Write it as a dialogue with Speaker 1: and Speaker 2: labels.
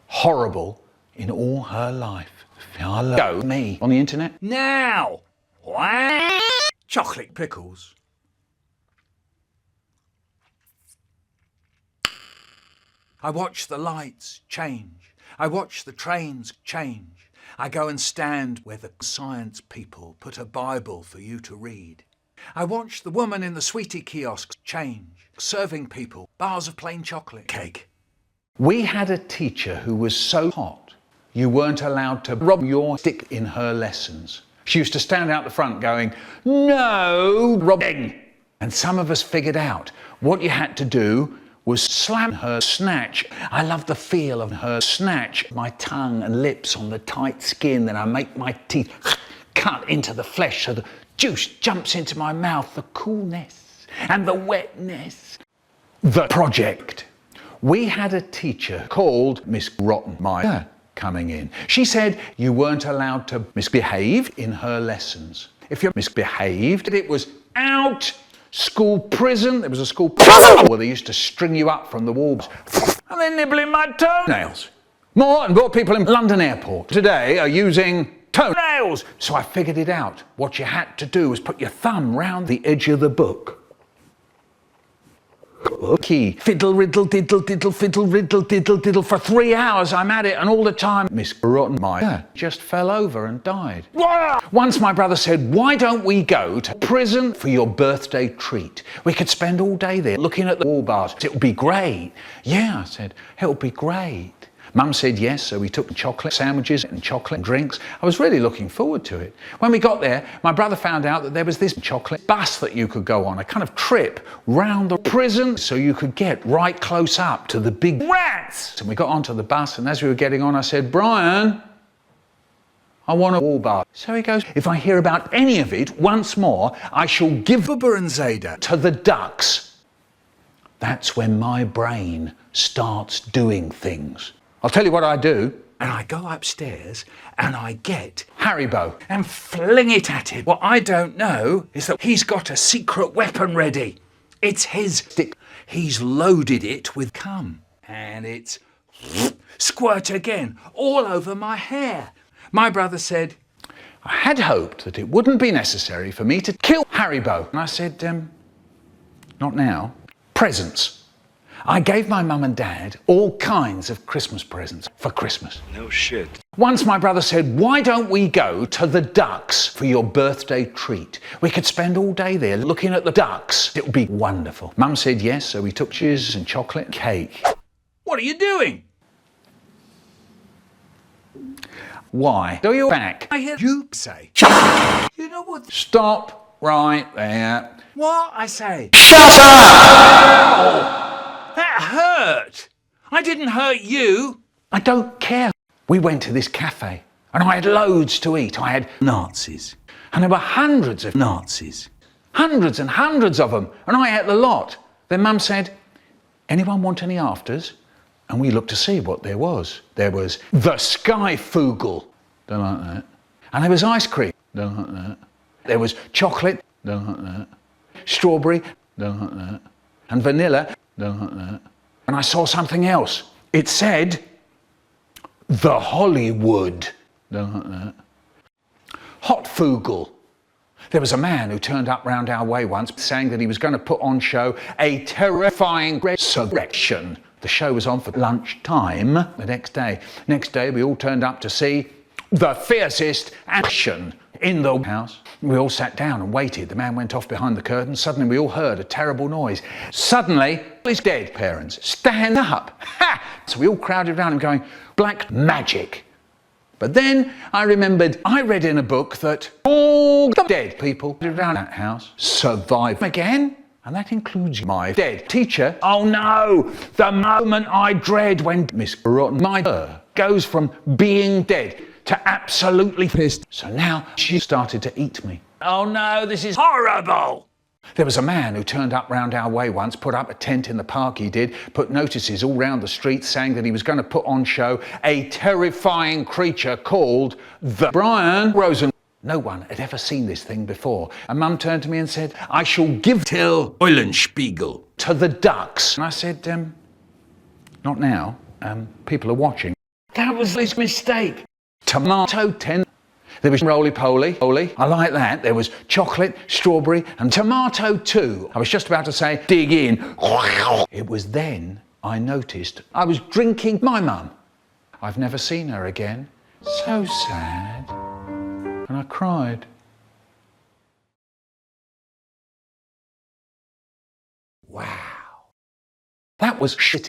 Speaker 1: horrible in all her life. Go me on the internet now. Chocolate pickles. I watch the lights change. I watch the trains change. I go and stand where the science people put a Bible for you to read. I watch the woman in the sweetie kiosks change, serving people bars of plain chocolate cake. We had a teacher who was so hot, you weren't allowed to rub your stick in her lessons. She used to stand out the front going, "No rubbing." And some of us figured out what you had to do was slam her snatch. I love the feel of her snatch, my tongue and lips on the tight skin, then I make my teeth cut into the flesh so the juice jumps into my mouth, the coolness and the wetness. The project. We had a teacher called Miss Rottenmeier coming in. She said you weren't allowed to misbehave in her lessons. If you misbehaved, it was out. School prison. There was a school prison where they used to string you up from the walls and then nibbling my toenails. More and more people in London airport today are using toenails. So I figured it out. What you had to do was put your thumb round the edge of the book. Key. Fiddle, riddle, diddle, diddle, fiddle, riddle, diddle, diddle. For 3 hours I'm at it, and all the time Miss Rottenmeier just fell over and died. Once my brother said, "Why don't we go to prison for your birthday treat? We could spend all day there looking at the wall bars. It would be great." "Yeah," I said, "it would be great." Mum said yes, so we took chocolate sandwiches and chocolate drinks. I was really looking forward to it. When we got there, my brother found out that there was this chocolate bus that you could go on, a kind of trip round the prison so you could get right close up to the big rats. And we got onto the bus, and as we were getting on, I said, "Brian, I want a wall bar." So he goes, "If I hear about any of it once more, I shall give Bubba and Zeta to the ducks." That's when my brain starts doing things. I'll tell you what I do. And I go upstairs and I get Haribo and fling it at him. What I don't know is that he's got a secret weapon ready. It's his stick. He's loaded it with cum. And it's squirt again all over my hair. My brother said, "I had hoped that it wouldn't be necessary for me to kill Haribo." And I said, "Not now. Presents." I gave my mum and dad all kinds of Christmas presents for Christmas.
Speaker 2: No shit.
Speaker 1: Once my brother said, "Why don't we go to the ducks for your birthday treat? We could spend all day there looking at the ducks. It would be wonderful." Mum said yes, so we took cheese and chocolate cake. "What are you doing?" "Why do you back?" I hear you say. You know what? Stop right there. What? I say. Shut up! That hurt. I didn't hurt you. I don't care. We went to this cafe and I had loads to eat. I had Nazis. And there were hundreds of Nazis. Hundreds and hundreds of them. And I ate the lot. Then Mum said, "Anyone want any afters?" And we looked to see what there was. There was the Skyfugel. Don't like that. And there was ice cream. Don't like that. There was chocolate. Don't like that. Strawberry. Don't like that. And vanilla. Don't like that. And I saw something else. It said, the Hollywood. Don't like that. Hot Fugel. There was a man who turned up round our way once saying that he was going to put on show a terrifying resurrection. The show was on for lunchtime the next day. Next day we all turned up to see the fiercest action in the house. We all sat down and waited. The man went off behind the curtain. Suddenly we all heard a terrible noise. Suddenly, his dead parents stand up. Ha! So we all crowded around him going, "Black magic." But then I remembered I read in a book that all the dead people around that house survive again. And that includes my dead teacher. Oh no! The moment I dread when Miss Rottenmeier goes from being dead to absolutely pissed. So now she started to eat me. Oh no, this is horrible. There was a man who turned up round our way once, put up a tent in the park he did, put notices all round the street saying that he was going to put on show a terrifying creature called the Michael Rosen. No one had ever seen this thing before. And Mum turned to me and said, "I shall give till Eulenspiegel to the ducks." And I said, "Not now. People are watching." was his mistake. Tomato 10. There was roly-poly, I like that. There was chocolate, strawberry, and tomato 2. I was just about to say, dig in. It was then I noticed I was drinking my mum. I've never seen her again. So sad. And I cried. Wow. That was shitty.